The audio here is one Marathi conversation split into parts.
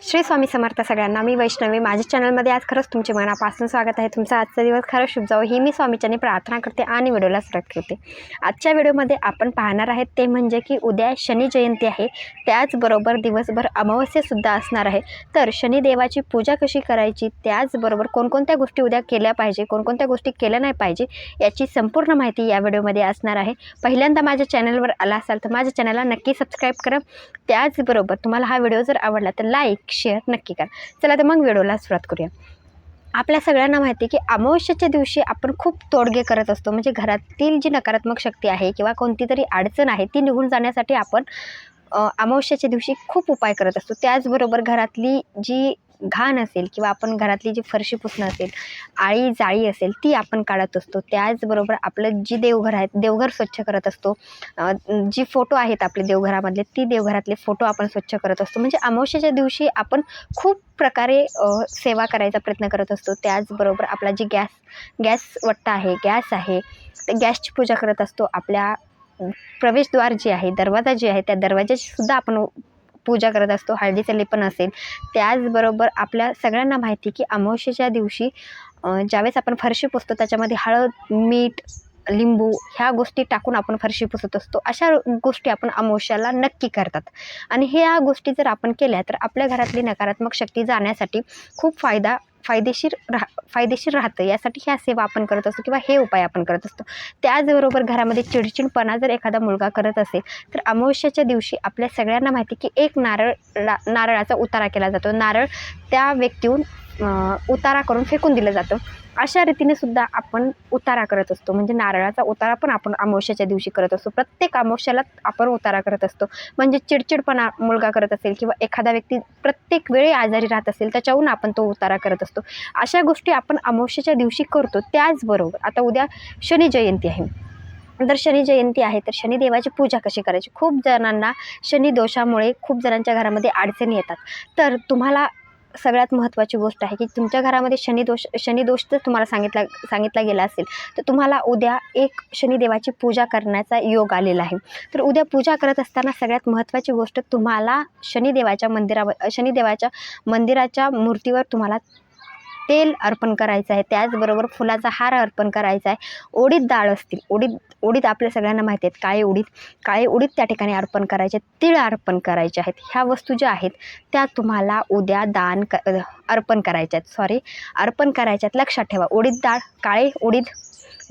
श्री स्वामी समर्थ सगळ्यांना. मी वैष्णवी. माझ्या चॅनलमध्ये आज खरंच तुमचे मनापासून स्वागत आहे. तुमचा आजचा दिवस खरंच शुभ जावो ही मी स्वामीचरणी प्रार्थना करते आणि व्हिडिओला सुरुवात करते. आजच्या व्हिडिओमध्ये आपण पाहणार आहेत ते म्हणजे की उद्या शनी जयंती आहे, त्याचबरोबर दिवसभर अमावस्यासुद्धा असणार आहे. तर शनिदेवाची पूजा कशी करायची, त्याचबरोबर कोणकोणत्या गोष्टी उद्या केल्या पाहिजे, कोणकोणत्या गोष्टी केल्या नाही पाहिजे याची संपूर्ण माहिती या व्हिडिओमध्ये असणार आहे. पहिल्यांदा माझ्या चॅनलवर आला असाल तर माझ्या चॅनलला नक्की सबस्क्राईब करा. त्याचबरोबर तुम्हाला हा व्हिडिओ जर आवडला तर लाईक शेअर नक्की करा. चला तर मग व्हिडिओला सुरुवात करूया. आपल्या सगळ्यांना माहिती आहे की अमावस्येच्या दिवशी आपण खूप तोडगे करत असतो. म्हणजे घरातील जी नकारात्मक शक्ती आहे किंवा कोणती तरी अडचण आहे ती निघून जाण्यासाठी आपण अमावस्येच्या दिवशी खूप उपाय करत असतो. त्याचबरोबर घरातली जी घाण असेल किंवा आपण घरातली जी फरशी पुसणं असेल, आळी जाळी असेल ती आपण काढत असतो. त्याचबरोबर आपलं जी देवघर आहेत देवघर स्वच्छ करत असतो. जी फोटो आहेत आपले देवघरामधले ती देवघरातले फोटो आपण स्वच्छ करत असतो. म्हणजे अमावस्येच्या दिवशी आपण खूप प्रकारे सेवा करायचा प्रयत्न करत असतो. त्याचबरोबर आपला जी गॅस वट्टा आहे, गॅस आहे, त्या गॅसची पूजा करत असतो. आपल्या प्रवेशद्वार जे आहे, दरवाजा जे आहे, त्या दरवाजाची सुद्धा आपण पूजा करत असतो. हळदीचं लेपन असेल. त्याचबरोबर आपल्या सगळ्यांना माहिती की अमावस्येच्या दिवशी ज्यावेळेस आपण फरशी पुसतो त्याच्यामध्ये हळद, मीठ, लिंबू ह्या गोष्टी टाकून आपण फरशी पुसत असतो. अशा गोष्टी आपण अमावस्याला नक्की करतात आणि ह्या गोष्टी जर आपण केल्या तर आपल्या घरातली नकारात्मक शक्ती जाण्यासाठी खूप फायदेशीर राहतं. यासाठी ह्या सेवा आपण करत असतो किंवा हे उपाय आपण करत असतो. त्याचबरोबर घरामध्ये चिडचिडपणा जर एखादा मुलगा करत असेल तर अमावस्येच्या दिवशी आपल्या सगळ्यांना माहिती की एक नारळाचा उतारा केला जातो. नारळ त्या व्यक्तीहून उतारा करून फेकून दिलं जातं. अशा रीतीने सुद्धा आपण उतारा करत असतो. म्हणजे नारळाचा उतारा पण आपण अमावस्येच्या दिवशी करत असतो. प्रत्येक अमावस्याला आपण उतारा करत असतो. म्हणजे चिडचिडपणा मुलगा करत असेल किंवा एखादा व्यक्ती प्रत्येक वेळी आजारी राहत असेल त्याच्याहून आपण तो उतारा करत असतो. अशा गोष्टी आपण अमावस्येच्या दिवशी करतो. त्याचबरोबर आता उद्या शनी जयंती आहे. तर शनी जयंती आहे तर शनिदेवाची पूजा कशी करायची. खूप जणांना शनी दोषामुळे खूप जणांच्या घरामध्ये अडचणी येतात. तर तुम्हाला सगळ्यात महत्त्वाची गोष्ट आहे की तुमच्या घरामध्ये शनिदोष जर तुम्हाला सांगितला गेला असेल तर तुम्हाला उद्या एक शनिदेवाची पूजा करण्याचा योग आलेला आहे. तर उद्या पूजा करत असताना सगळ्यात महत्त्वाची गोष्ट तुम्हाला शनिदेवाच्या मंदिराच्या मूर्तीवर तुम्हाला तेल अर्पण करायचं आहे. त्याचबरोबर फुलाचा हार अर्पण करायचा आहे. उडीद डाळ असतील, उडीद आपल्या सगळ्यांना माहिती आहेत, काळे उडीद त्या ठिकाणी अर्पण करायचे, तीळ अर्पण करायचे आहेत. ह्या वस्तू ज्या आहेत त्या तुम्हाला उद्या अर्पण करायच्या आहेत. लक्षात ठेवा, उडीद डाळ, काळे उडीद,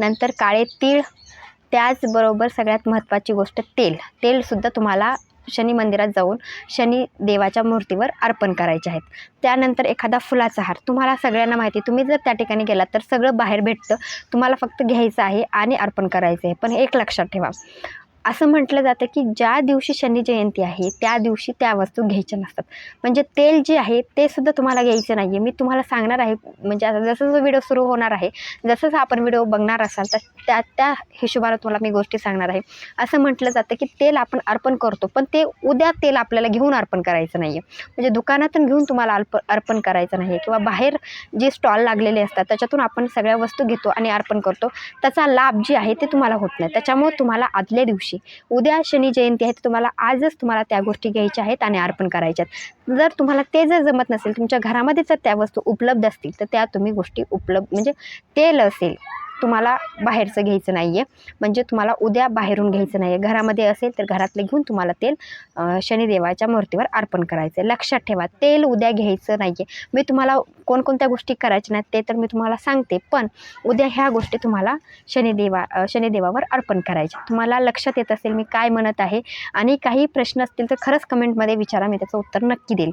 नंतर काळे तीळ, त्याचबरोबर सगळ्यात महत्त्वाची गोष्ट तेलसुद्धा तुम्हाला शनी मंदिरात जाऊन शनी देवाच्या मूर्तीवर अर्पण करायचे आहेत. त्यानंतर एखादा फुलाचा हार. तुम्हाला सगळ्यांना माहिती आहे, तुम्ही जर त्या ठिकाणी गेलात तर सगळं बाहेर भेटतं, तुम्हाला फक्त घ्यायचं आहे आणि अर्पण करायचं आहे. पण एक लक्षात ठेवा, असं म्हटलं जातं की ज्या दिवशी शनी जयंती आहे त्या दिवशी त्या वस्तू घ्यायच्या नसतात. म्हणजे तेल जे आहे ते सुद्धा तुम्हाला घ्यायचं नाही आहे. मी तुम्हाला सांगणार आहे, म्हणजे आता जसं जो व्हिडिओ सुरू होणार आहे, जसंच आपण व्हिडिओ बघणार असाल तर त्या हिशोबाने तुम्हाला मी गोष्टी सांगणार आहे. असं म्हटलं जातं की तेल आपण अर्पण करतो पण ते उद्या तेल आपल्याला घेऊन अर्पण करायचं नाही आहे. म्हणजे दुकानातून घेऊन तुम्हाला अर्पण करायचं नाही आहे किंवा बाहेर जे स्टॉल लागलेले असतात त्याच्यातून आपण सगळ्या वस्तू घेतो आणि अर्पण करतो. त्याचा लाभ जे आहे ते तुम्हाला होत नाही. त्याच्यामुळे तुम्हाला आदल्या दिवशी उद्या शनी जयंती आहे तर तुम्हाला आजच तुम्हाला त्या गोष्टी घ्यायच्या आहेत आणि अर्पण करायच्या आहेत. जर तुम्हाला ते जमत नसेल, तुमच्या घरामध्ये जर त्या वस्तू उपलब्ध असतील तर त्या तुम्ही गोष्टी म्हणजे तेल असेल तुम्हाला बाहेरचं घ्यायचं नाही आहे. म्हणजे तुम्हाला उद्या बाहेरून घ्यायचं नाही आहे. घरामध्ये असेल तर घरातलं घेऊन तुम्हाला तेल शनिदेवाच्या मूर्तीवर अर्पण करायचं आहे. लक्षात ठेवा, तेल उद्या घ्यायचं नाही आहे. मी तुम्हाला कोणकोणत्या गोष्टी करायच्या नाहीत ते तर मी तुम्हाला सांगते, पण उद्या ह्या गोष्टी तुम्हाला शनिदेवावर अर्पण करायच्या. तुम्हाला लक्षात येत असेल मी काय म्हणत आहे. आणि काही प्रश्न असतील तर खरंच कमेंटमध्ये विचारा, मी त्याचं उत्तर नक्की देईल.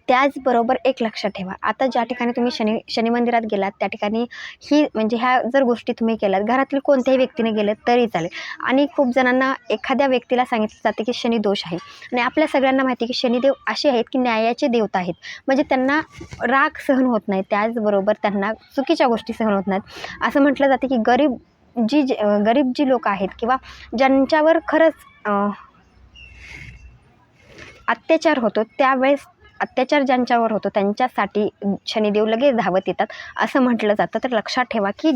त्याचबरोबर एक लक्षात ठेवा, आता ज्या ठिकाणी तुम्ही शनी मंदिरात गेलात त्या ठिकाणी म्हणजे ह्या जर गोष्टी तुम्ही केल्यात, घरातील कोणत्याही व्यक्तीने गेलं तरी चालेल. आणि खूप जणांना एखाद्या व्यक्तीला सांगितलं जाते की शनी दोष आहे आणि आपल्या सगळ्यांना माहिती आहे की शनिदेव असे आहेत की न्यायाचे देवता आहेत. म्हणजे त्यांना राग सहन होत नाही, त्याचबरोबर त्यांना चुकीच्या गोष्टी सहन होत नाहीत. असं म्हटलं जाते की गरीब जी लोक आहेत किंवा ज्यांच्यावर खरंच अत्याचार होतो त्यावेळेस अत्याचार ज्यांच्यावर होतो त्यांच्यासाठी शनिदेव लगेच धावत येतात असं म्हटलं जातं. तर लक्षात ठेवा की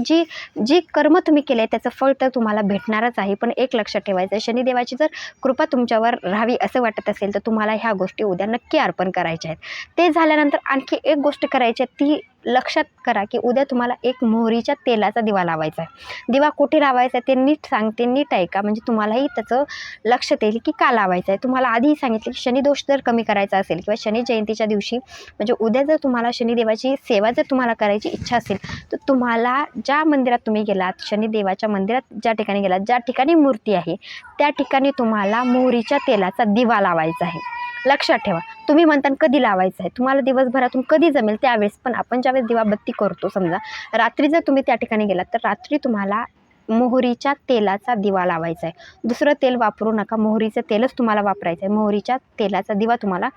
जी कर्म तुम्ही केले आहे त्याचं फळ तर तुम्हाला भेटणारच आहे. पण एक लक्षात ठेवायचं आहे, शनिदेवाची जर कृपा तुमच्यावर राहावी असं वाटत असेल तर तुम्हाला ह्या गोष्टी उद्या नक्की अर्पण करायच्या आहेत. ते झाल्यानंतर आणखी एक गोष्ट करायची आहे, ती लक्षात करा की उद्या तुम्हाला एक मोहरीच्या तेलाचा दिवा लावायचा आहे. दिवा कुठे लावायचा आहे ते नीट सांगते, नीट ऐका, म्हणजे तुम्हालाही त्याचं लक्षात येईल की का लावायचं आहे. तुम्हाला आधीही सांगितलं की शनिदोष जर कमी करायचा असेल किंवा शनी जयंतीच्या दिवशी म्हणजे उद्या जर तुम्हाला शनिदेवाची सेवा जर तुम्हाला करायची इच्छा असेल तर तुम्हाला ज्या मंदिरात तुम्ही गेलात, शनिदेवाच्या मंदिरात ज्या ठिकाणी गेलात, ज्या ठिकाणी मूर्ती आहे त्या ठिकाणी तुम्हाला मोहरीच्या तेलाचा दिवा लावायचा आहे. लक्षात ठेवा. तुम्ही म्हणता कधी लावायचं आहे, तुम्हाला दिवसभरातून कधी जमेल त्यावेळेस, पण आपण ज्यावेळेस दिवाबत्ती करतो, समजा रात्री जर तुम्ही त्या ठिकाणी गेलात तर रात्री तुम्हाला मोहरीच्या तेलाचा दिवा लावायचा आहे. दुसरं तेल वापरू नका, मोहरीचं तेलच तुम्हाला वापरायचं आहे. मोहरीच्या तेलाचा दिवा तुम्हाला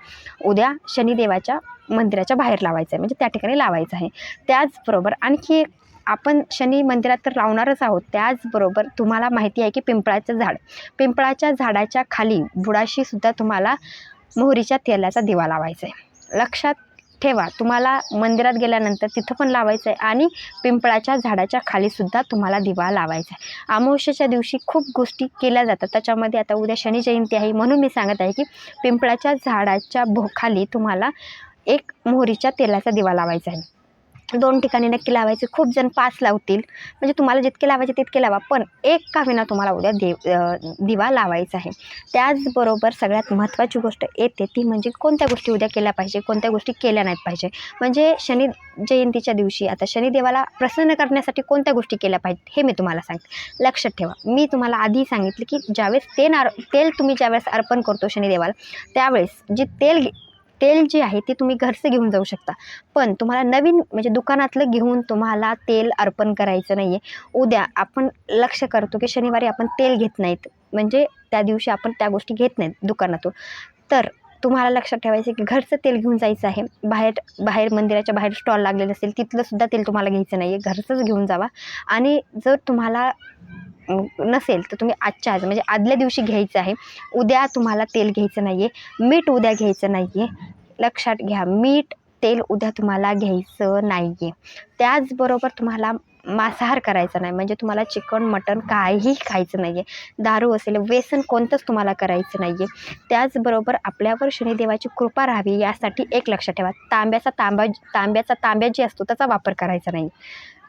उद्या शनिदेवाच्या मंदिराच्या बाहेर लावायचा आहे, म्हणजे त्या ठिकाणी लावायचं आहे. त्याचबरोबर आणखी एक, आपण शनी मंदिरात तर लावणारच आहोत, त्याचबरोबर तुम्हाला माहिती आहे की पिंपळाच्या झाडाच्या खाली बुडाशीसुद्धा तुम्हाला मोहरीच्या तेलाचा दिवा लावायचा आहे. लक्षात ठेवा, तुम्हाला मंदिरात गेल्यानंतर तिथं पण लावायचं आहे आणि पिंपळाच्या झाडाच्या खालीसुद्धा तुम्हाला दिवा लावायचा आहे. अमावस्येच्या दिवशी खूप गोष्टी केल्या जातात, त्याच्यामध्ये आता उद्या शनी जयंती आहे म्हणून मी सांगत आहे की पिंपळाच्या झाडाच्या खाली तुम्हाला एक मोहरीच्या तेलाचा दिवा लावायचा आहे. 2 ठिकाणी नक्की लावायचे. खूप जण 5 लावतील, म्हणजे तुम्हाला जितके लावायचे तितके लावा, पण एक का होईना तुम्हाला उद्या दिवा लावायचा आहे. त्याचबरोबर सगळ्यात महत्त्वाची गोष्ट येते ती म्हणजे कोणत्या गोष्टी उद्या केल्या पाहिजे, कोणत्या गोष्टी केल्या नाहीत पाहिजे. म्हणजे शनी जयंतीच्या दिवशी आता शनिदेवाला प्रसन्न करण्यासाठी कोणत्या गोष्टी केल्या पाहिजेत हे मी तुम्हाला सांगते. लक्षात ठेवा, मी तुम्हाला आधी सांगितले की ज्यावेळेस तेल तुम्ही ज्यावेळेस अर्पण करतो शनिदेवाला, त्यावेळेस जे तेल जे आहे ते तुम्ही घरचं घेऊन जाऊ शकता, पण तुम्हाला नवीन म्हणजे दुकानातलं घेऊन तुम्हाला तेल अर्पण करायचं नाही आहे. उद्या आपण लक्ष करतो की शनिवारी आपण तेल घेत नाहीत, म्हणजे त्या दिवशी आपण त्या गोष्टी घेत नाहीत दुकानातून. तर तुम्हाला लक्षात ठेवायचं की घरचं तेल घेऊन जायचं आहे. बाहेर मंदिराच्या बाहेर स्टॉल लागलेलं असेल तिथलंसुद्धा तेल तुम्हाला घ्यायचं नाही आहे, घरचंच घेऊन जावा. आणि जर तुम्हाला नसेल तर तुम्ही आजच्या आज म्हणजे आदल्या दिवशी घ्यायचं आहे. उद्या तुम्हाला तेल घ्यायचं नाही आहे, मीठ उद्या घ्यायचं नाही आहे. लक्षात घ्या, मीठ तेल उद्या तुम्हाला घ्यायचं नाही आहे. त्याचबरोबर तुम्हाला मांसाहार करायचा नाही, म्हणजे तुम्हाला चिकन मटण काहीही खायचं नाही आहे. दारू असेल, व्यसन कोणतंच तुम्हाला करायचं नाही आहे. त्याचबरोबर आपल्यावर शनिदेवाची कृपा राहावी यासाठी एक लक्षात ठेवा, तांब्याचा तांब्या जी असतो त्याचा वापर करायचा नाही.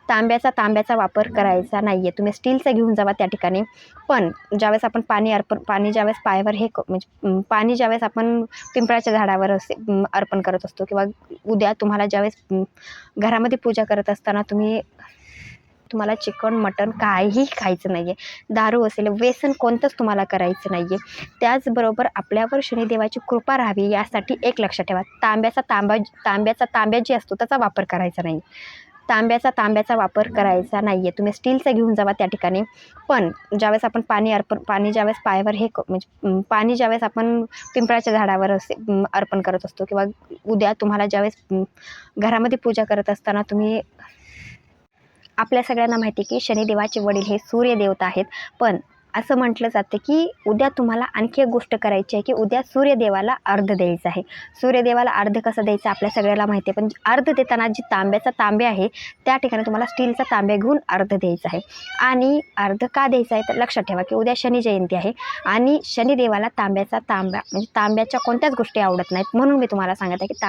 तांब्याचा वापर करायचा नाही आहे. तुम्ही स्टीलचा घेऊन जावा त्या ठिकाणी. पण ज्यावेळेस आपण पाणी ज्यावेळेस पायावर म्हणजे पाणी ज्यावेळेस आपण पिंपळाच्या झाडावर अर्पण करत असतो किंवा उद्या तुम्हाला ज्यावेळेस घरामध्ये पूजा करत असताना तुम्हाला चिकन मटण काहीही खायचं नाही आहे. दारू असेल, व्यसन कोणतंच तुम्हाला करायचं नाही आहे. त्याचबरोबर आपल्यावर शनिदेवाची कृपा राहावी यासाठी एक लक्षात ठेवा, तांब्याचा तांब्या जी असतो त्याचा वापर करायचा नाही. तांब्याचा वापर करायचा नाही आहे. तुम्ही स्टीलचा घेऊन जावा त्या ठिकाणी. पण ज्यावेळेस आपण पाणी ज्यावेळेस पायावर म्हणजे पाणी ज्यावेळेस आपण पिंपळाच्या झाडावर अर्पण करत असतो किंवा उद्या तुम्हाला ज्यावेळेस घरामध्ये पूजा करत असताना आपल्या सगळ्यांना माहिती आहे की शनिदेवाचे वडील हे सूर्यदेवता आहेत. पण असं म्हटलं जातं की उद्या तुम्हाला आणखी एक गोष्ट करायची आहे की उद्या सूर्यदेवाला अर्घ द्यायचं आहे. सूर्यदेवाला अर्घ कसं द्यायचं आपल्या सगळ्याला माहिती आहे, पण अर्घ देताना जी तांब्याचा तांब्या आहे त्या ठिकाणी तुम्हाला स्टीलचा तांब्या घेऊन अर्घ द्यायचा आहे. आणि अर्घ का द्यायचा आहे तर लक्षात ठेवा की उद्या शनी जयंती आहे आणि शनिदेवाला म्हणजे तांब्याच्या कोणत्याच गोष्टी आवडत नाहीत, म्हणून मी तुम्हाला सांगत आहे की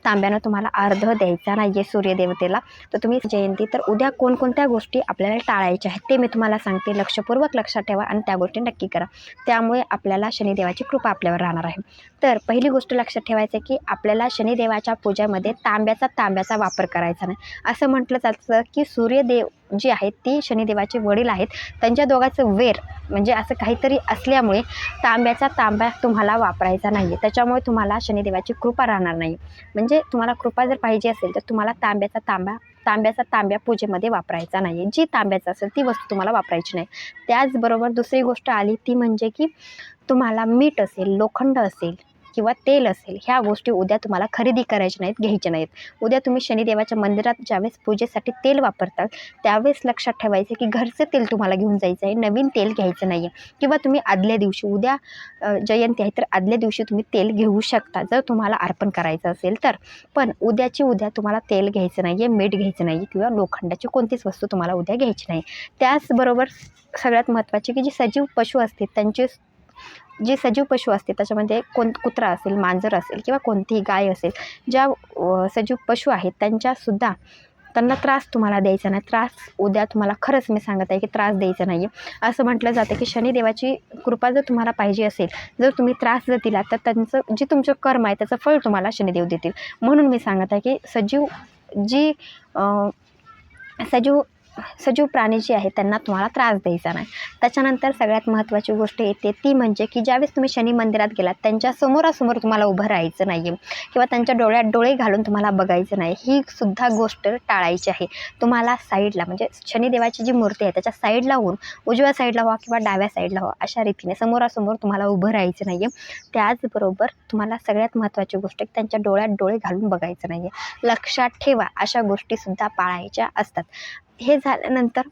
तांब्यानं तुम्हाला अर्घ द्यायचा नाही आहे सूर्यदेवतेला. तर तुम्ही जयंती तर उद्या कोणकोणत्या गोष्टी आपल्याला टाळायच्या आहेत ते मी तुम्हाला सांगते. लक्षपूर्वक लक्षात ठेवा आणि त्या गोष्टी नक्की करा, त्यामुळे आपल्याला शनिदेवाची कृपा आपल्यावर राहणार आहे. तर पहिली गोष्ट लक्षात ठेवायचं की आपल्याला शनिदेवाच्या पूजेमध्ये तांब्याचा वापर करायचा नाही. असं म्हटलं जातं की सूर्यदेव जे आहेत ते शनिदेवाचे वडील आहेत, त्यांच्या दोघांचं वेर म्हणजे असं काहीतरी असल्यामुळे तांब्याचा तांब्या तुम्हाला वापरायचा नाही आहे. त्याच्यामुळे तुम्हाला शनिदेवाची कृपा राहणार नाही. म्हणजे तुम्हाला कृपा जर पाहिजे असेल तर तुम्हाला तांब्याचा तांब्या पूजेमध्ये वापरायचा नाही आहे. जी तांब्याचं असेल ती वस्तू तुम्हाला वापरायची नाही. त्याचबरोबर दुसरी गोष्ट आली ती म्हणजे की तुम्हाला मीठ असेल, लोखंड असेल किंवा तेल असेल, ह्या गोष्टी उद्या तुम्हाला खरेदी करायच्या नाहीत, घ्यायच्या नाहीत. उद्या तुम्ही शनिदेवाच्या मंदिरात ज्यावेळेस पूजेसाठी तेल वापरतात त्यावेळेस लक्षात ठेवायचं की घरचं तेल तुम्हाला घेऊन जायचं आहे, नवीन तेल घ्यायचं नाही आहे. किंवा तुम्ही आदल्या दिवशी, उद्या जयंती आहे तर आदल्या दिवशी तुम्ही तेल घेऊ शकता जर तुम्हाला अर्पण करायचं असेल तर. पण उद्याची उद्या तुम्हाला तेल घ्यायचं नाही आहे, मीठ घ्यायचं नाही आहे किंवा लोखंडाची कोणतीच वस्तू तुम्हाला उद्या घ्यायची नाही. त्याचबरोबर सगळ्यात महत्त्वाचे की जी सजीव पशु असते त्यांचे, जे सजीव पशु असते त्याच्यामध्ये कुत्रा असेल, मांजर असेल किंवा कोणतीही गाय असेल, ज्या सजीव पशु आहेत त्यांच्यासुद्धा त्यांना त्रास तुम्हाला द्यायचा नाही. त्रास उद्या तुम्हाला, खरंच मी सांगत आहे की त्रास द्यायचा नाही आहे. असं म्हटलं जातं की शनिदेवाची कृपा जर तुम्हाला पाहिजे असेल, जर तुम्ही त्रास जर दिला तर त्यांचं जे तुमचं कर्म आहे त्याचं फळ तुम्हाला शनिदेव देतील. म्हणून मी सांगत आहे की सजीव प्राणी जे आहेत त्यांना तुम्हाला त्रास द्यायचा नाही. त्याच्यानंतर सगळ्यात महत्त्वाची गोष्ट येते ती म्हणजे की ज्यावेळेस तुम्ही शनी मंदिरात गेलात त्यांच्या समोरासमोर तुम्हाला उभं राहायचं नाही आहे किंवा त्यांच्या डोळ्यात डोळे घालून तुम्हाला बघायचं नाही. ही सुद्धा गोष्ट टाळायची आहे. तुम्हाला साईडला, म्हणजे शनिदेवाची जी मूर्ती आहे त्याच्या साईडला होऊन, उजव्या साईडला व्हा किंवा डाव्या साईडला व्हा, अशा रीतीने समोरासमोर तुम्हाला उभं राहायचं नाही आहे. त्याचबरोबर तुम्हाला सगळ्यात महत्त्वाची गोष्ट की त्यांच्या डोळ्यात डोळे घालून बघायचं नाही आहे. लक्षात ठेवा, अशा गोष्टीसुद्धा पाळायच्या असतात. हे झाल्यानंतर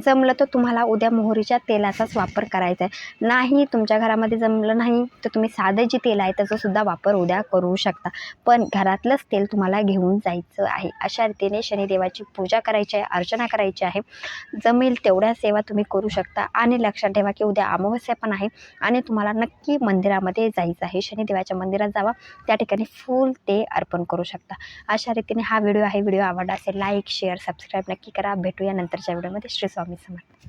जमलं तर तुम्हाला उद्या मोहरीच्या तेलाचाच वापर करायचा आहे. नाही तुमच्या घरामध्ये जमलं नाही तर तुम्ही साधं जे तेल आहे त्याचासुद्धा वापर उद्या करू शकता. पण घरातलंच तेल तुम्हाला घेऊन जायचं आहे. अशा रीतीने शनिदेवाची पूजा करायची आहे, अर्चना करायची आहे. जमेल तेवढ्या सेवा तुम्ही करू शकता. आणि लक्षात ठेवा की उद्या अमावस्या पण आहे आणि तुम्हाला नक्की मंदिरामध्ये जायचं आहे. शनिदेवाच्या मंदिरात जावा, त्या ठिकाणी फूल ते अर्पण करू शकता. अशा रीतीने हा व्हिडिओ आहे. व्हिडिओ आवडला असेल लाईक, शेअर, सबस्क्राईब नक्की करा. भेटूया नंतरच्या व्हिडिओमध्ये. श्री स्वामी समर्थ.